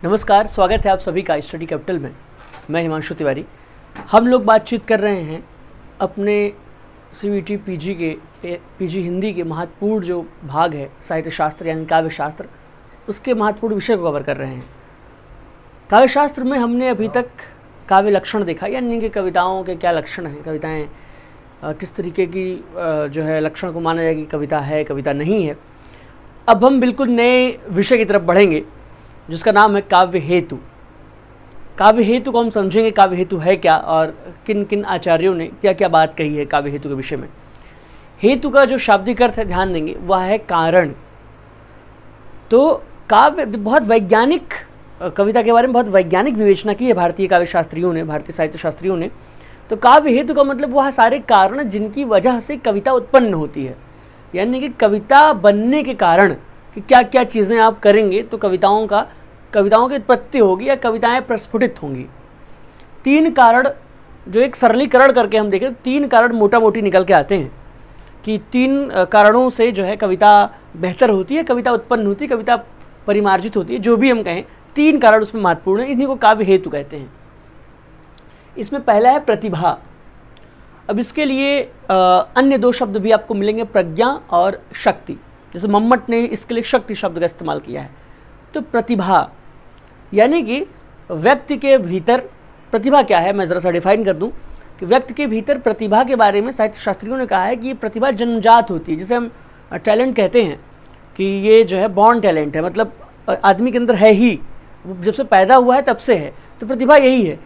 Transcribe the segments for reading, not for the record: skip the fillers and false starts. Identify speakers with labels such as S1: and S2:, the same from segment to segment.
S1: नमस्कार, स्वागत है आप सभी का स्टडी कैपिटल में। मैं हिमांशु तिवारी। हम लोग बातचीत कर रहे हैं अपने सीवीटी पीजी हिंदी के महत्वपूर्ण जो भाग है साहित्य शास्त्र यानी काव्य शास्त्र, उसके महत्वपूर्ण विषय को कवर कर रहे हैं। काव्य शास्त्र में हमने अभी तक काव्य लक्षण देखा, यानी कि कविताओं के क्या लक्षण हैं, कविताएँ किस तरीके की जो है लक्षण को माना जाए कि कविता है, कविता नहीं है। अब हम बिल्कुल नए विषय की तरफ बढ़ेंगे जिसका नाम है काव्य हेतु। काव्य हेतु को हम समझेंगे, काव्य हेतु है क्या और किन किन आचार्यों ने क्या क्या बात कही है काव्य हेतु के विषय में। हेतु का जो शाब्दिक अर्थ है ध्यान देंगे वह है कारण। तो काव्य बहुत वैज्ञानिक, कविता के बारे में बहुत वैज्ञानिक विवेचना की है भारतीय काव्य शास्त्रियों ने, भारतीय साहित्य शास्त्रियों ने। तो काव्य हेतु का मतलब वह सारे कारण जिनकी वजह से कविता उत्पन्न होती है, यानी कि कविता बनने के कारण कि क्या क्या चीज़ें आप करेंगे तो कविताओं की उत्पत्ति होगी या कविताएं प्रस्फुटित होंगी। 3 कारण जो एक सरलीकरण करके हम देखें, 3 कारण मोटा मोटी निकल के आते हैं कि 3 कारणों से जो है कविता बेहतर होती है, कविता उत्पन्न होती है, कविता परिमार्जित होती है, जो भी हम कहें 3 कारण उसमें महत्वपूर्ण है। इन्हीं को काव्य हेतु कहते हैं। इसमें पहला है प्रतिभा। अब इसके लिए अन्य 2 शब्द भी आपको मिलेंगे, प्रज्ञा और शक्ति। जैसे मम्मट ने इसके लिए शक्ति शब्द का इस्तेमाल किया है। तो प्रतिभा यानी कि व्यक्ति के भीतर प्रतिभा क्या है, मैं ज़रा सा डिफाइन कर दूं कि व्यक्ति के भीतर प्रतिभा के बारे में साहित्य शास्त्रियों ने कहा है कि ये प्रतिभा जन्मजात होती है। जिसे हम टैलेंट कहते हैं कि ये जो है बॉर्न टैलेंट है, मतलब आदमी के अंदर है ही, जब से पैदा हुआ है तब से है। तो प्रतिभा यही है।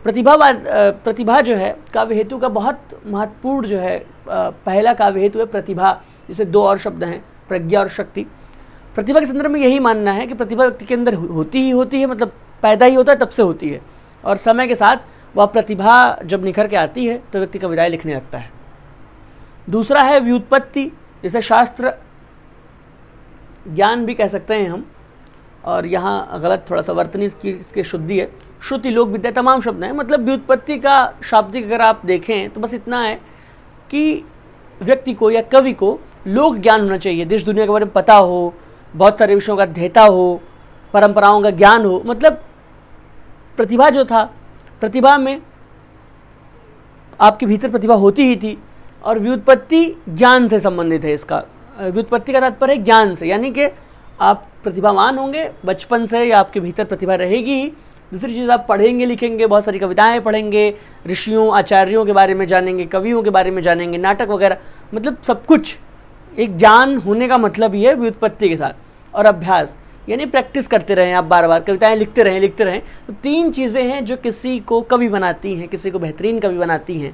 S1: प्रतिभा जो है काव्य हेतु का बहुत महत्वपूर्ण जो है पहला काव्य हेतु है प्रतिभा। जिसे 2 और शब्द हैं, प्रज्ञा और शक्ति। प्रतिभा के संदर्भ में यही मानना है कि प्रतिभा व्यक्ति के अंदर होती है, मतलब पैदा ही होता है तब से होती है, और समय के साथ वह प्रतिभा जब निखर के आती है तो व्यक्ति कविताएं लिखने लगता है। दूसरा है व्युत्पत्ति, जिसे शास्त्र ज्ञान भी कह सकते हैं हम, और यहाँ गलत थोड़ा सा वर्तनी इसकी शुद्धि है। श्रुति, लोक विद्या, तमाम शब्द हैं। मतलब व्युत्पत्ति का शाब्दिक अगर आप देखें तो बस इतना है कि व्यक्ति को या कवि को लोक ज्ञान होना चाहिए, देश दुनिया के बारे में पता हो, बहुत सारे विषयों का अध्येता हो, परंपराओं का ज्ञान हो। मतलब प्रतिभा जो था, प्रतिभा में आपके भीतर प्रतिभा होती ही थी, और व्युत्पत्ति ज्ञान से संबंधित है। इसका व्युत्पत्ति का तात्पर्य है ज्ञान से, यानी कि आप प्रतिभावान होंगे बचपन से, या आपके भीतर प्रतिभा रहेगी ही। दूसरी चीज़, आप पढ़ेंगे लिखेंगे, बहुत सारी कविताएं पढ़ेंगे, ऋषियों आचार्यों के बारे में जानेंगे, कवियों के बारे में जानेंगे, नाटक वगैरह, मतलब सब कुछ एक ज्ञान होने का मतलब ही है व्युत्पत्ति के साथ। और अभ्यास यानी प्रैक्टिस करते रहें, आप बार बार कविताएं लिखते रहें। तो 3 चीज़ें हैं जो किसी को कवि बनाती हैं, किसी को बेहतरीन कवि बनाती हैं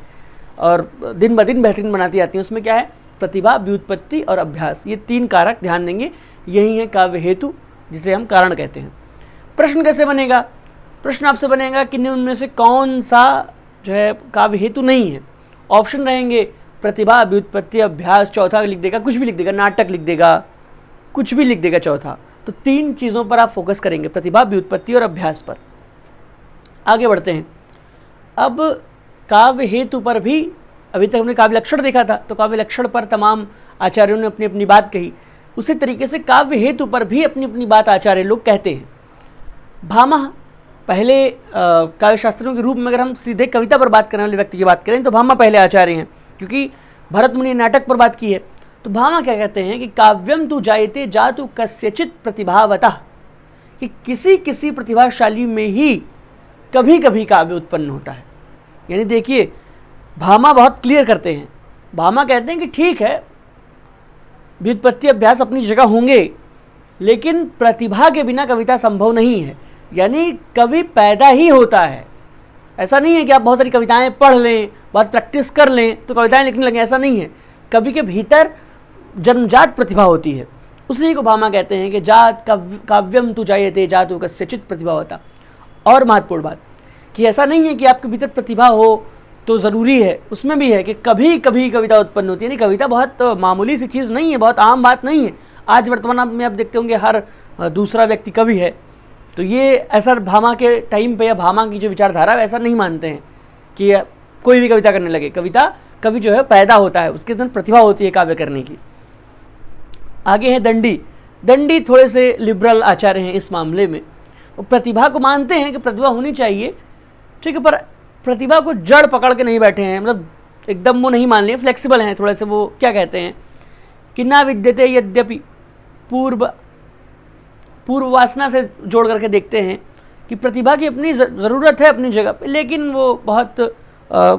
S1: और दिन ब दिन बेहतरीन बनाती जाती हैं। उसमें क्या है? प्रतिभा, व्युत्पत्ति और अभ्यास। ये 3 कारक ध्यान देंगे, यही है काव्य हेतु, जिसे हम कारण कहते हैं। प्रश्न कैसे बनेगा? प्रश्न आपसे बनेगा कि उनमें से कौन सा जो है काव्य हेतु नहीं है। ऑप्शन रहेंगे प्रतिभा, व्युत्पत्ति, अभ्यास। चौथा लिख देगा, कुछ भी लिख देगा, नाटक लिख देगा, कुछ भी लिख देगा चौथा। तो 3 चीज़ों पर आप फोकस करेंगे, प्रतिभा, व्युत्पत्ति और अभ्यास पर। आगे बढ़ते हैं। अब काव्य हेतु पर भी अभी तक हमने काव्य लक्षण देखा था, तो काव्य लक्षण पर तमाम आचार्यों ने अपनी अपनी बात कही। उसी तरीके से काव्य हेतु पर भी अपनी अपनी बात आचार्य लोग कहते हैं। भामह, पहले काव्य शास्त्रियों के रूप में अगर हम सीधे कविता पर बात करने वाले व्यक्ति की बात करें तो भामह पहले आचार्य हैं, क्योंकि भरत मुनि ने नाटक पर बात की है। तो भामह क्या कहते हैं कि काव्यम तु जायते जातु कस्यचित प्रतिभावतः, कि किसी किसी प्रतिभाशाली में ही कभी कभी काव्य उत्पन्न होता है। यानी देखिए, भामह बहुत क्लियर करते हैं। भामह कहते हैं कि ठीक है, व्युत्पत्ति अभ्यास अपनी जगह होंगे, लेकिन प्रतिभा के बिना कविता संभव नहीं है। यानी कवि पैदा ही होता है। ऐसा नहीं है कि आप बहुत सारी कविताएं पढ़ लें, बहुत प्रैक्टिस कर लें तो कविताएं लिखने लगें, ऐसा नहीं है। कवि के भीतर जन्मजात प्रतिभा होती है। उसी को भामह कहते हैं कि जात काव्यम तु जायते जातु कस्यचित प्रतिभावतः। और महत्वपूर्ण बात कि ऐसा नहीं है कि आपके भीतर प्रतिभा हो तो ज़रूरी है, उसमें भी है कि कभी कभी कविता उत्पन्न होती है। यानी कविता बहुत मामूली सी चीज़ नहीं है, बहुत आम बात नहीं है। आज वर्तमान में आप देखते होंगे हर दूसरा व्यक्ति कवि है। तो ये ऐसा भामह के टाइम पे या भामह की जो विचारधारा है ऐसा नहीं मानते हैं कि कोई भी कविता करने लगे। कवि जो है पैदा होता है, उसके अंदर प्रतिभा होती है काव्य करने की। आगे है दंडी। दंडी थोड़े से लिबरल आचार्य हैं इस मामले में। प्रतिभा को मानते हैं कि प्रतिभा होनी चाहिए, ठीक है, पर प्रतिभा को जड़ पकड़ के नहीं बैठे हैं, मतलब एकदम वो नहीं मान लिए, फ्लेक्सिबल हैं थोड़े से। वो क्या कहते हैं कि ना विद्यते यद्यपि, पूर्व वासना से जोड़ करके देखते हैं कि प्रतिभा की अपनी ज़रूरत है अपनी जगह पे, लेकिन वो बहुत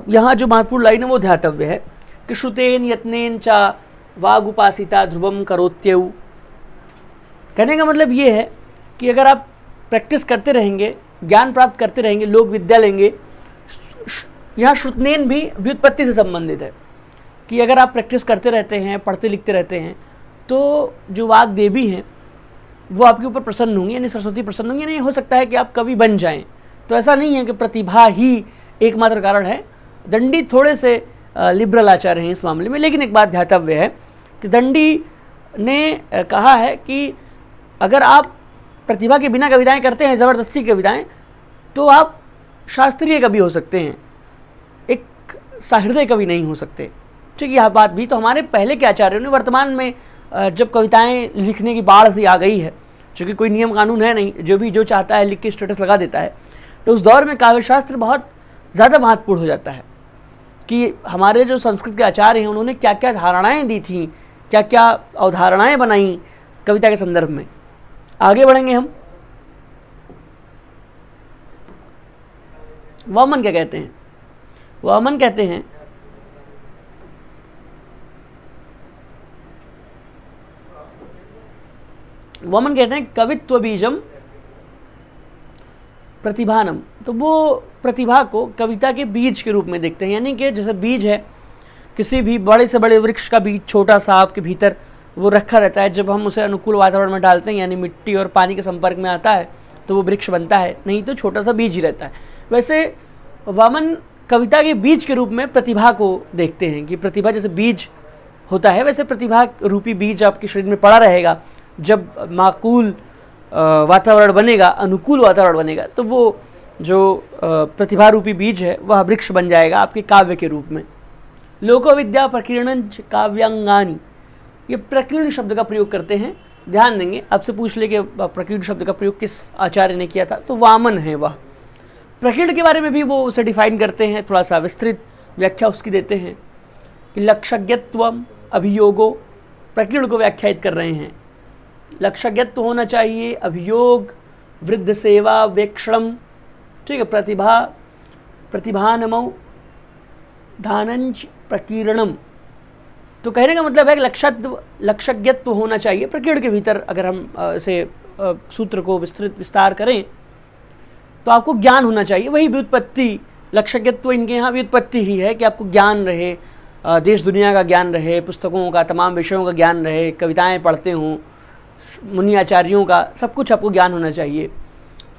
S1: यहाँ जो महत्वपूर्ण लाइन है वो ध्यातव्य है कि श्रुतेन यत्नेन चा वागुपासिता ध्रुवम करोत्यौ। कहने का मतलब ये है कि अगर आप प्रैक्टिस करते रहेंगे, ज्ञान प्राप्त करते रहेंगे, लोक विद्या लेंगे, यहाँ श्रुतनेन भी व्युत्पत्ति से संबंधित है कि अगर आप प्रैक्टिस करते रहते हैं, पढ़ते लिखते रहते हैं, तो जो वाग देवी हैं वो आपके ऊपर प्रसन्न होंगी, यानी सरस्वती प्रसन्न होंगी, नहीं हो सकता है कि आप कवि बन जाएं। तो ऐसा नहीं है कि प्रतिभा ही एकमात्र कारण है। दंडी थोड़े से लिबरल आचार्य हैं इस मामले में, लेकिन एक बात ध्यातव्य है कि दंडी ने कहा है कि अगर आप प्रतिभा के बिना कविताएं करते हैं, ज़बरदस्ती कविताएं, तो आप शास्त्रीय कवि हो सकते हैं, एक सहृदय कवि नहीं हो सकते। ठीक है, यह बात भी तो हमारे पहले के आचार्यों ने, वर्तमान में जब कविताएं लिखने की बाढ़ सी आ गई है, चूँकि कोई नियम कानून है नहीं, जो भी जो चाहता है लिख के स्टेटस लगा देता है, तो उस दौर में काव्यशास्त्र बहुत ज़्यादा महत्वपूर्ण हो जाता है कि हमारे जो संस्कृत के आचार्य हैं उन्होंने क्या क्या धारणाएं दी थी, क्या क्या अवधारणाएं बनाई कविता के संदर्भ में। आगे बढ़ेंगे हम। वामन क्या कहते हैं? वामन कहते हैं कवित्व बीजम प्रतिभानम। तो वो प्रतिभा को कविता के बीज के रूप में देखते हैं, यानी कि जैसे बीज है, किसी भी बड़े से बड़े वृक्ष का बीज छोटा सा आपके भीतर वो रखा रहता है, जब हम उसे अनुकूल वातावरण में डालते हैं, यानी मिट्टी और पानी के संपर्क में आता है तो वो वृक्ष बनता है, नहीं तो छोटा सा बीज ही रहता है। वैसे वामन कविता के बीज के रूप में प्रतिभा को देखते हैं कि प्रतिभा जैसे बीज होता है, वैसे प्रतिभा रूपी बीज आपके शरीर में पड़ा रहेगा। जब माकूल वातावरण बनेगा, अनुकूल वातावरण बनेगा, तो वो जो प्रतिभा रूपी बीज है वह वृक्ष बन जाएगा आपके काव्य के रूप में। लोकविद्या प्रकीर्णन काव्यांगानी, ये प्रकीर्ण शब्द का प्रयोग करते हैं। ध्यान देंगे, आपसे पूछ ले कि प्रकीर्ण शब्द का प्रयोग किस आचार्य ने किया था, तो वामन है वह। प्रकीर्ण के बारे में भी वो उसे डिफाइन करते हैं, थोड़ा सा विस्तृत व्याख्या उसकी देते हैं कि लक्षज्ञत्वम अभियोगो, प्रकीर्ण को व्याख्यायित कर रहे हैं। लक्षज्ञत्व होना चाहिए, अभियोग, वृद्ध सेवा, वेक्षणम, ठीक है, प्रतिभानमौ धानंच प्रकीर्णम। तो कहने का मतलब है कि लक्षज्ञत्व होना चाहिए प्रकीर्ण के भीतर। अगर हम इसे सूत्र को विस्तार करें तो आपको ज्ञान होना चाहिए, वही व्युत्पत्ति। लक्षज्ञत्व इनके यहाँ व्युत्पत्ति ही है कि आपको ज्ञान रहे, देश दुनिया का ज्ञान रहे, पुस्तकों का, तमाम विषयों का ज्ञान रहे, कविताएं पढ़ते हों, मुनि आचार्यों का, सब कुछ आपको ज्ञान होना चाहिए।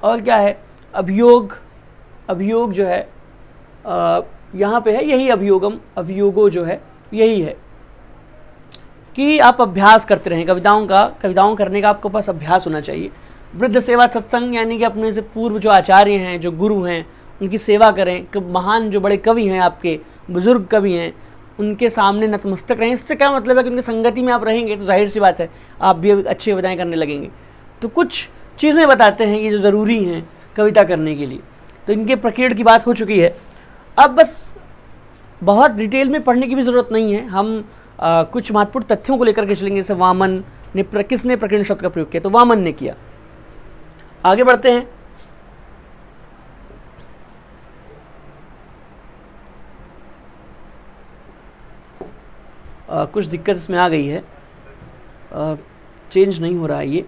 S1: और क्या है? अभियोग। अभियोग जो है यहाँ पे है, यही अभियोगम, अभियोगो जो है यही है कि आप अभ्यास करते रहें कविताओं करने का आपको पास अभ्यास होना चाहिए। वृद्ध सेवा सत्संग, यानी कि अपने से पूर्व जो आचार्य हैं, जो गुरु हैं, उनकी सेवा करें। महान जो बड़े कवि हैं, आपके बुजुर्ग कवि हैं, उनके सामने नतमस्तक रहें। इससे क्या मतलब है कि उनकी संगति में आप रहेंगे तो जाहिर सी बात है आप भी अच्छी कविताएं करने लगेंगे। तो कुछ चीज़ें बताते हैं ये जो ज़रूरी हैं कविता करने के लिए। तो इनके प्रकीर्ण की बात हो चुकी है। अब बस बहुत डिटेल में पढ़ने की भी ज़रूरत नहीं है, हम कुछ महत्वपूर्ण तथ्यों को लेकर के चलेंगे। जैसे वामन ने किसने प्रकीर्ण शब्द का प्रयोग किया? तो वामन ने किया। आगे बढ़ते हैं। कुछ दिक्कत इसमें आ गई है, चेंज नहीं हो रहा है ये।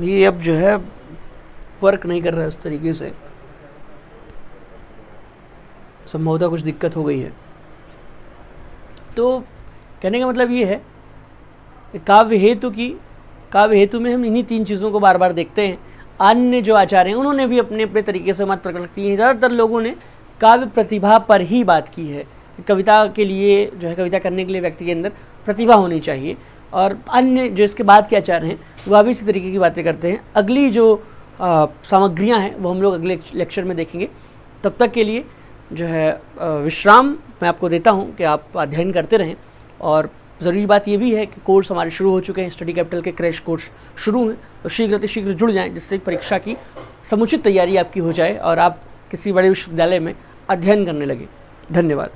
S1: ये अब जो है वर्क नहीं कर रहा है उस तरीके से, संभवतः कुछ दिक्कत हो गई है। तो कहने का मतलब ये है काव्य हेतु में हम इन्हीं तीन चीज़ों को बार बार देखते हैं। अन्य जो आचार्य हैं उन्होंने भी अपने अपने तरीके से मत प्रकट किए हैं। ज़्यादातर लोगों ने काव्य प्रतिभा पर ही बात की है। कविता के लिए जो है, कविता करने के लिए व्यक्ति के अंदर प्रतिभा होनी चाहिए। और अन्य जो इसके बाद के आचार्य हैं वह भी इसी तरीके की बातें करते हैं। अगली जो सामग्रियाँ हैं वो हम लोग अगले लेक्चर में देखेंगे। तब तक के लिए जो है विश्राम मैं आपको देता हूँ कि आप अध्ययन करते रहें। और ज़रूरी बात ये भी है कि कोर्स हमारे शुरू हो चुके हैं, स्टडी कैपिटल के क्रैश कोर्स शुरू हैं, तो शीघ्र जुड़ जाएं, जिससे परीक्षा की समुचित तैयारी आपकी हो जाए और आप किसी बड़े विश्वविद्यालय में अध्ययन करने लगे। धन्यवाद।